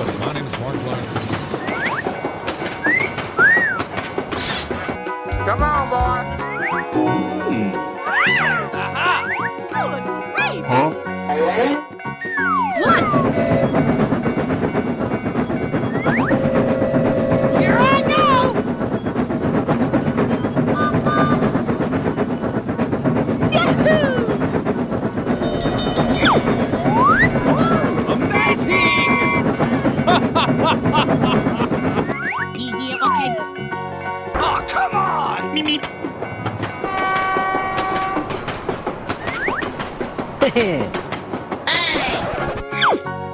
everybody. My name is Mark Black. Come on, boy. Aha! Good gravy! Huh? What? Here I go! Yahoo! Amazing! Oh, come on! Hey,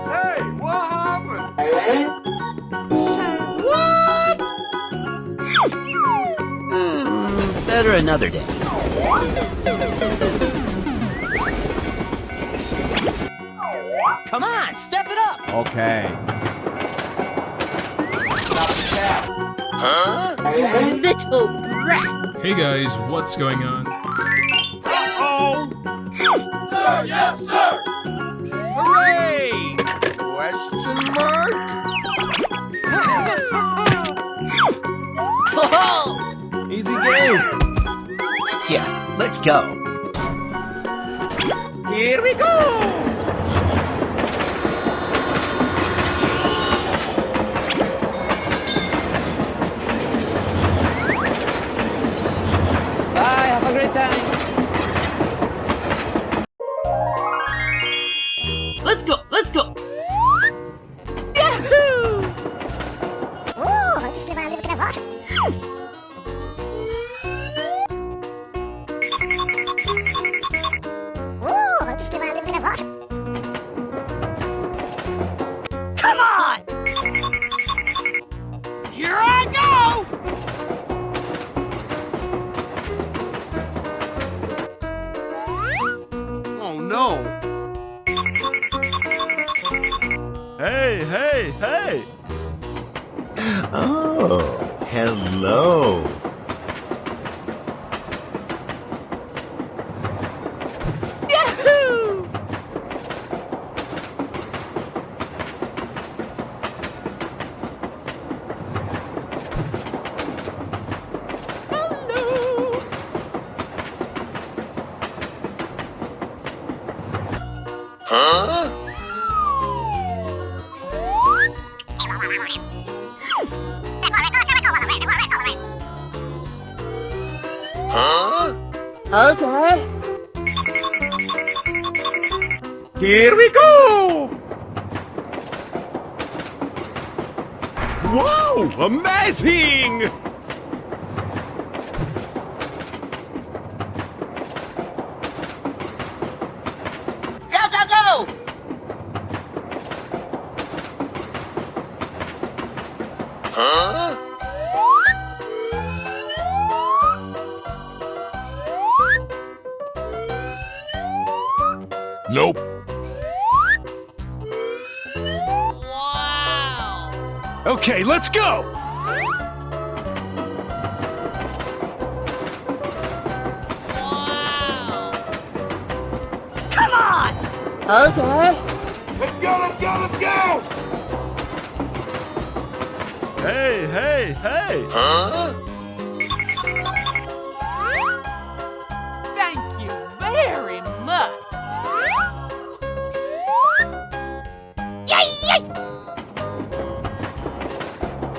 Hey, what happened? better another day. Come on, step it up! Okay. Stop the cab. Little brat! Hey guys, what's going on? Uh-oh! Sir, yes, sir! Hooray! Question mark? Easy game. Yeah, let's go. Here we go! Bye, have a great time! Let's go! Let's go! Yahoo! Come on! Here I go! Oh no! Hey, hey, hey! Oh, hello. Yahoo! Hello! Huh? Huh? Okay. Here we go! Wow! Amazing! Go, go, go! Huh? Nope. Wow! Okay, let's go! Wow! Come on! Okay. Let's go, let's go, let's go! Hey, hey, hey! Huh? Thank you very much. Yay! Yay!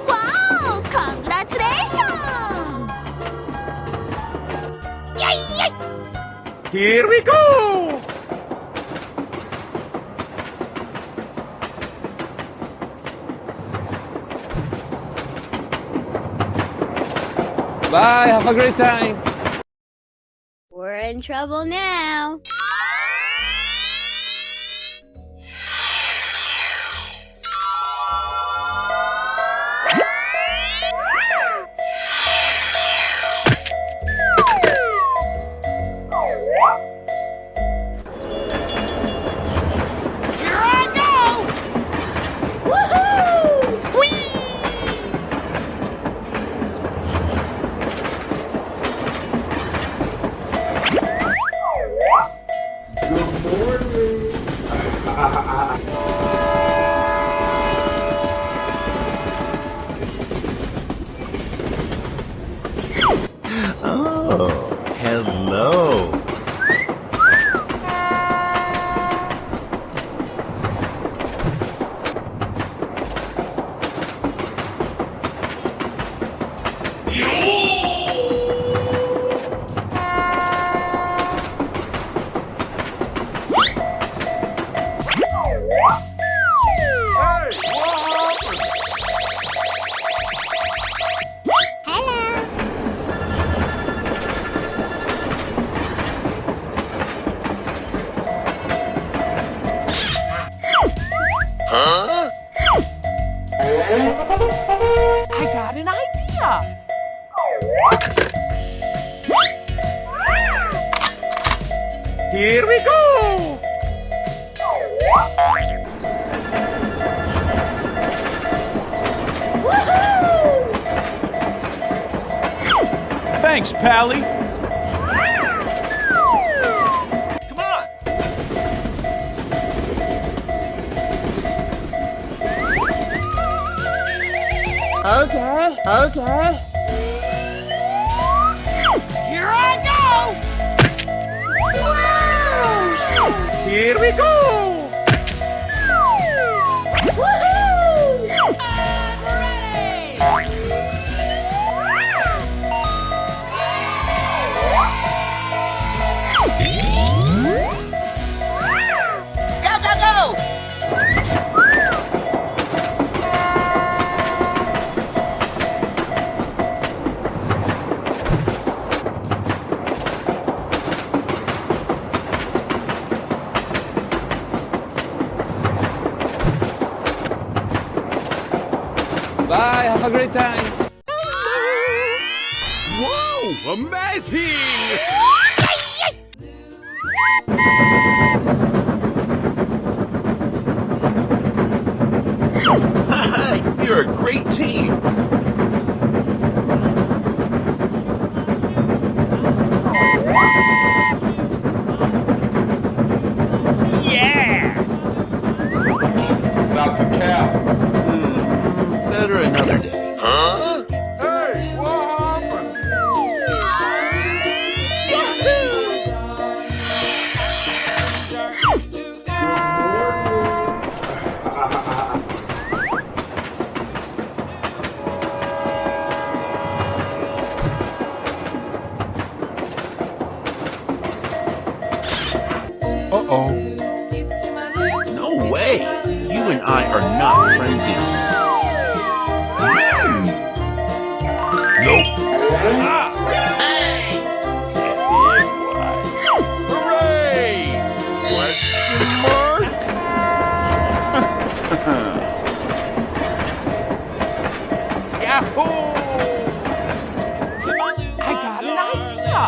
Wow! Congratulations! Yay! Yay! Here we go! Bye, have a great time! We're in trouble now. Here I go! Woohoo! Whee! Here we go! Thanks, Pally. Come on. Okay, okay. Here I go! Here we go! Woohoo! I'm ready! Go, go, go! Bye, have a great time. Wow, amazing! Haha, you're a great team. Yeah! Stop the cow. Better another day. Hey, what happened? Uh-oh. No way. You and I are not friends anymore. Nope. Ah! Hooray! Question mark? Yahoo! I got an idea!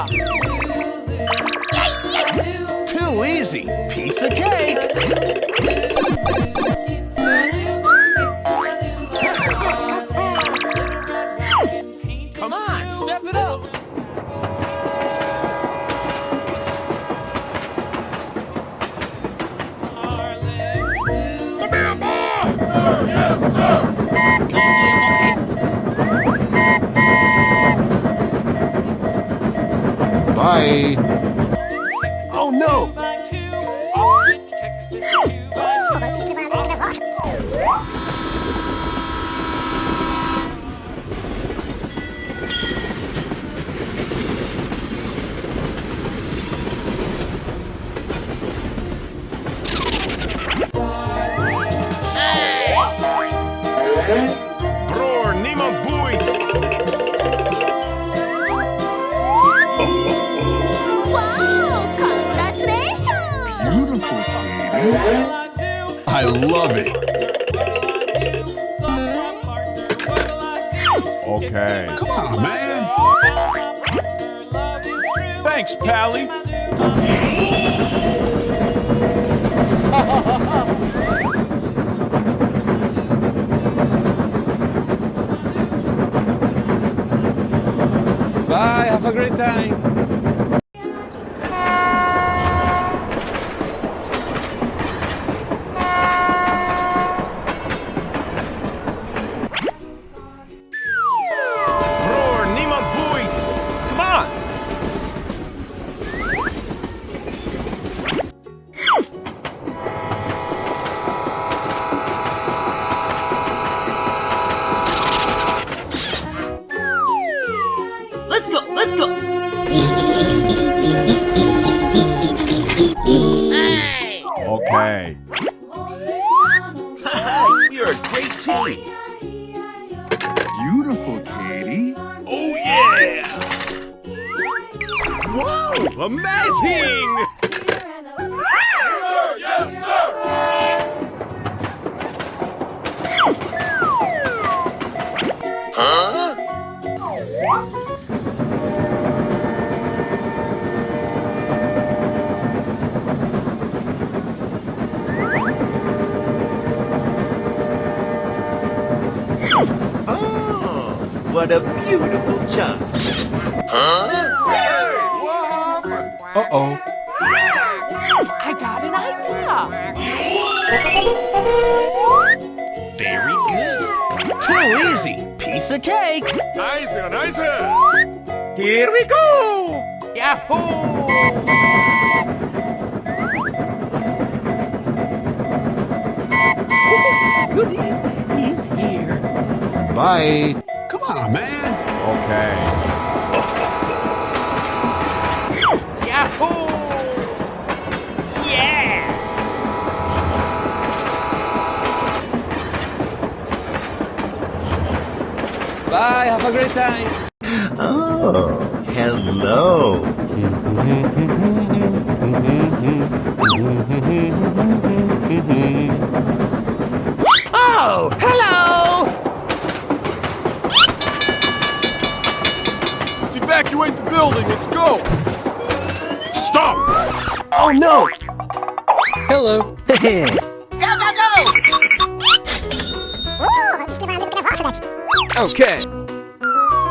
Too easy. Piece of cake. Come on, step it up. Bye. Oh no. Bror, niemand boeit! Wow! Congratulations! Beautiful, I love it. Okay. Come on, man. Thanks, Pally. Bye, have a great time. Broer, niemand boeit. Come on. Let's go, let's go! Hey! Okay. Haha, you're a great team. Beautiful, Katie. Oh yeah! Wow, amazing! Yes, sir! What a beautiful chime. Uh-oh. I got an idea. Very good. Too easy. Piece of cake. Nice, nice. Here we go. Yahoo! Goody, he's here. Bye. Come on, man. Okay. Yahoo! Yeah! Bye, have a great time. Oh, hello. Oh, hello! Let's evacuate the building. Let's go. Stop! Oh no. Hello. Go, go, go! Okay.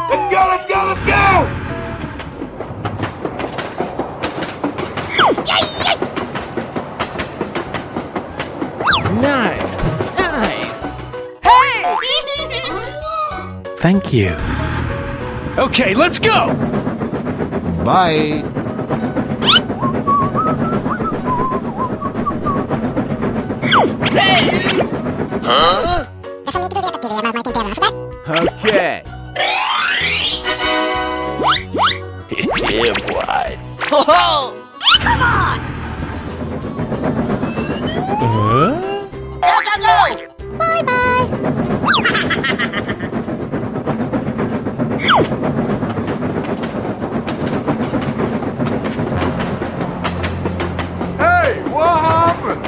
Let's go, let's go, let's go! Nice, nice. Hey! Thank you. Okay, let's go! Bye. Okay. Yeah, boy. Come on! Go, go, go! Bye-bye! Hey, what happened?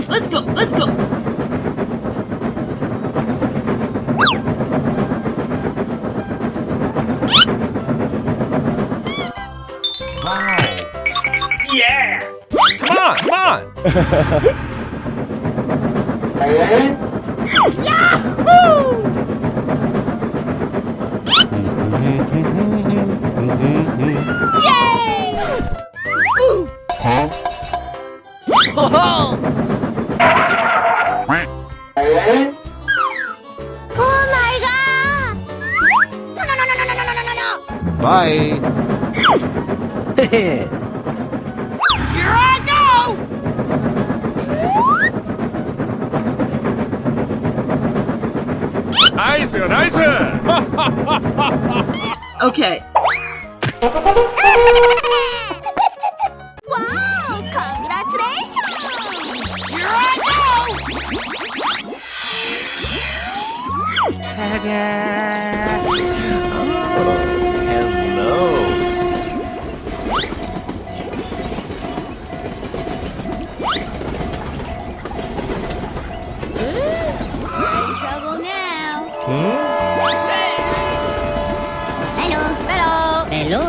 Let's go, let's go! Yeah! Come on, come on! Oh my god! No, no, no, no, no, no, no, no, no! Bye. Here I go! Nice, nice! Okay. Wow! Congratulations! Here I Hello. We're in trouble now. Hello. Hello. Hello.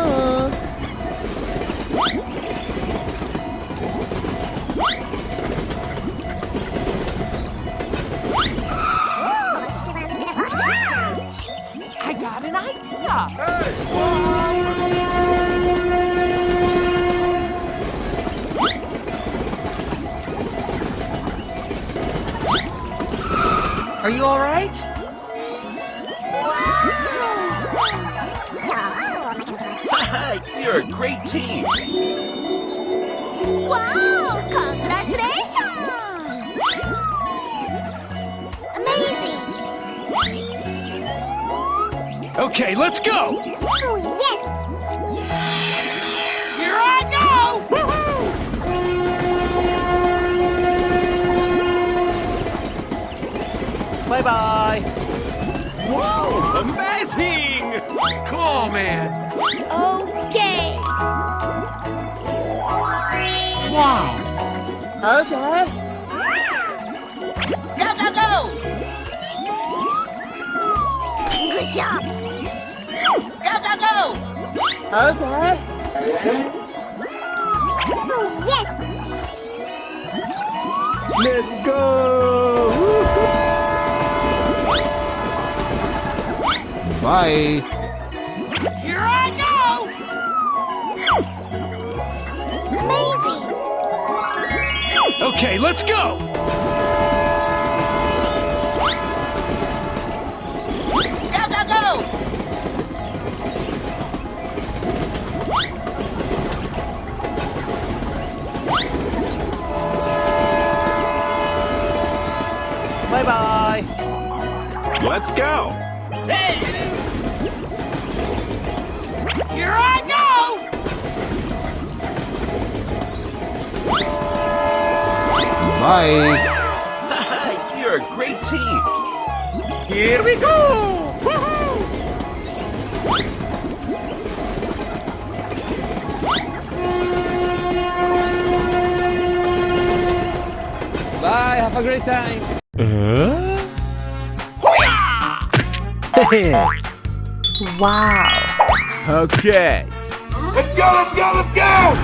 I got an idea. Are you all right? You're a great team. Wow! Congratulations! Amazing! Okay, let's go! Oh, yes! Here I go! Bye-bye. Whoa, amazing! Cool, man. Okay. Wow! Okay. Go, go, go! Good job! Go, go, go! Okay. Oh, yes! Let's go! Bye. Here I go! Amazing! Okay, let's go! Go, go, go! Bye-bye! Let's go! Hey! Here I go! Bye. You're a great team. Here we go! Woohoo! Bye, have a great time! Wow! Okay. Let's go, let's go, let's go!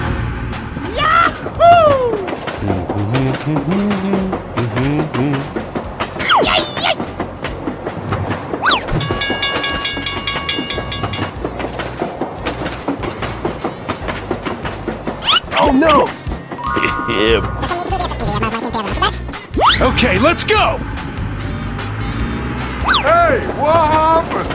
Oh no! Okay, let's go! Hey, what happened?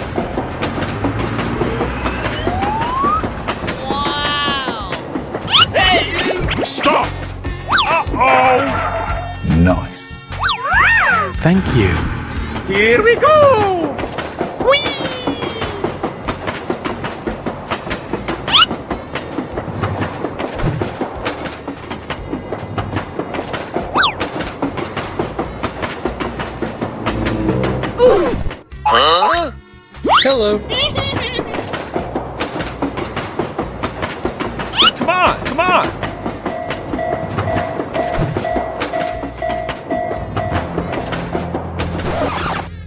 Stop! Uh-oh! Nice. Thank you. Here we go! Hello. Come on, come on!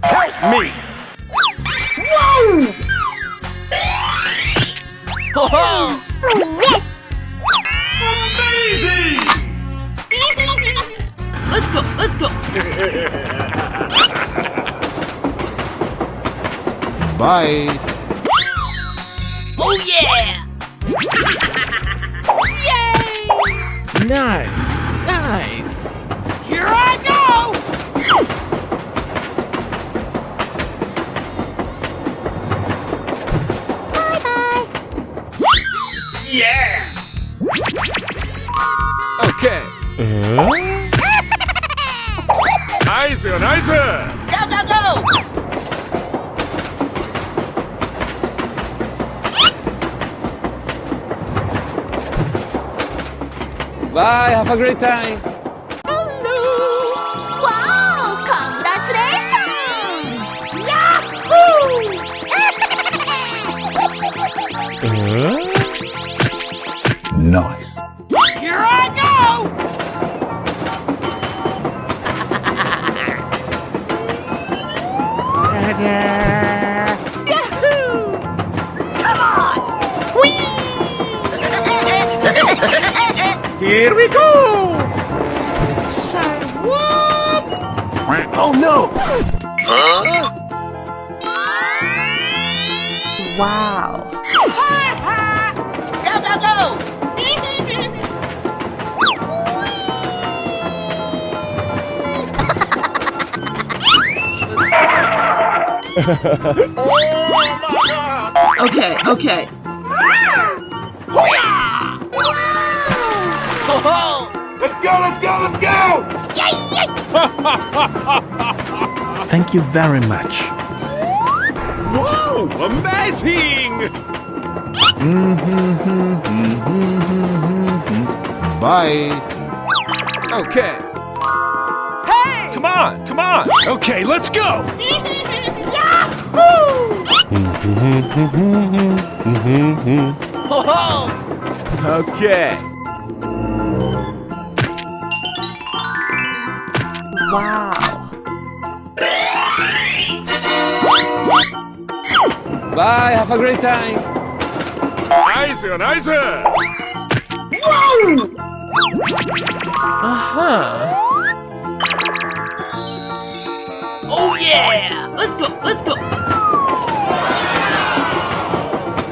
Help me! Yes! Amazing! Let's go, let's go! Bye. Oh yeah! Yay! Nice, nice! Here I go! Bye-bye! Yeah! Okay. Nice, nice! Go, go, go! Bye, have a great time! Wow! Congratulations! Nice. Here I go! Yahoo! Come on! Whee! Here we go! Say what? Oh no! Wow! Go, go, go! Okay, okay. Let's go, let's go, let's go! Thank you very much. Whoa! Amazing! Bye. Okay. Hey! Come on, come on! Okay, let's go! Okay. Wow! Bye, have a great time! Nice, nice! let's go, let's go.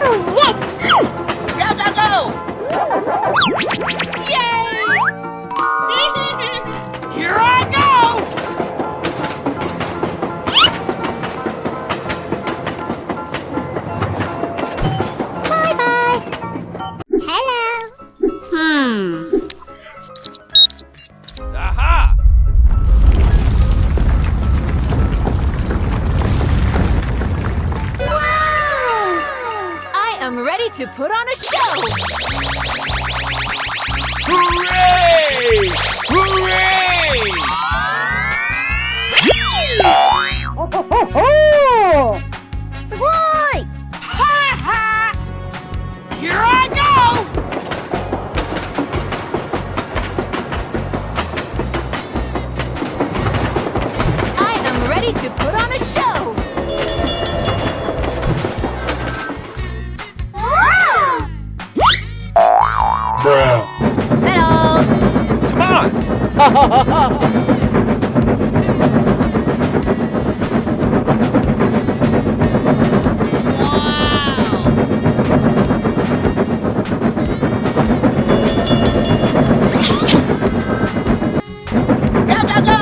Oh, yes! Go, go, go! Yay! Here I go! Bye-bye! Hello! Aha! I am ready to put on a show! Hooray! Hooray! Oh, oh, oh, oh! すごい! Here I go! I am ready to put on a show! Hello! Come on! Go, go, go!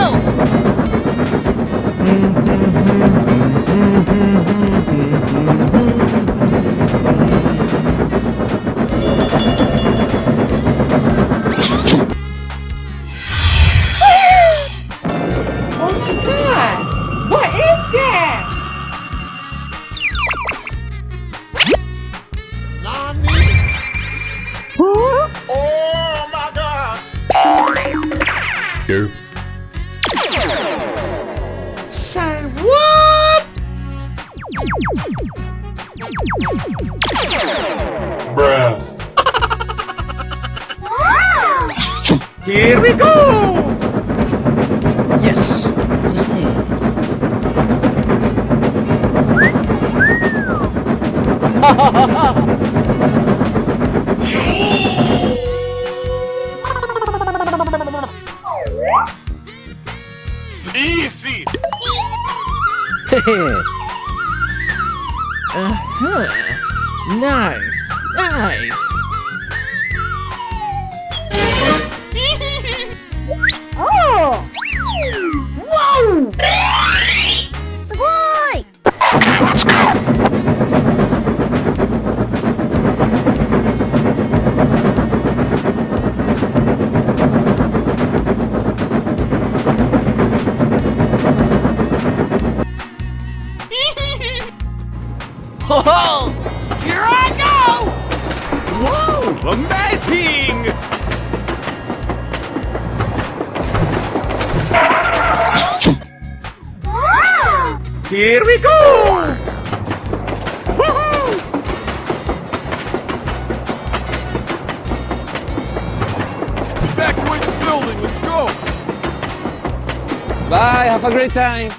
Oh my god! What is that? Oh my god! Say what? Here we go! Yes. Easy! Nice, nice. Oh! Whoa! すごい! Oh, here I go! Whoa! Amazing! Here we go! Woohoo! Evacuate the building, let's go! Bye, have a great time.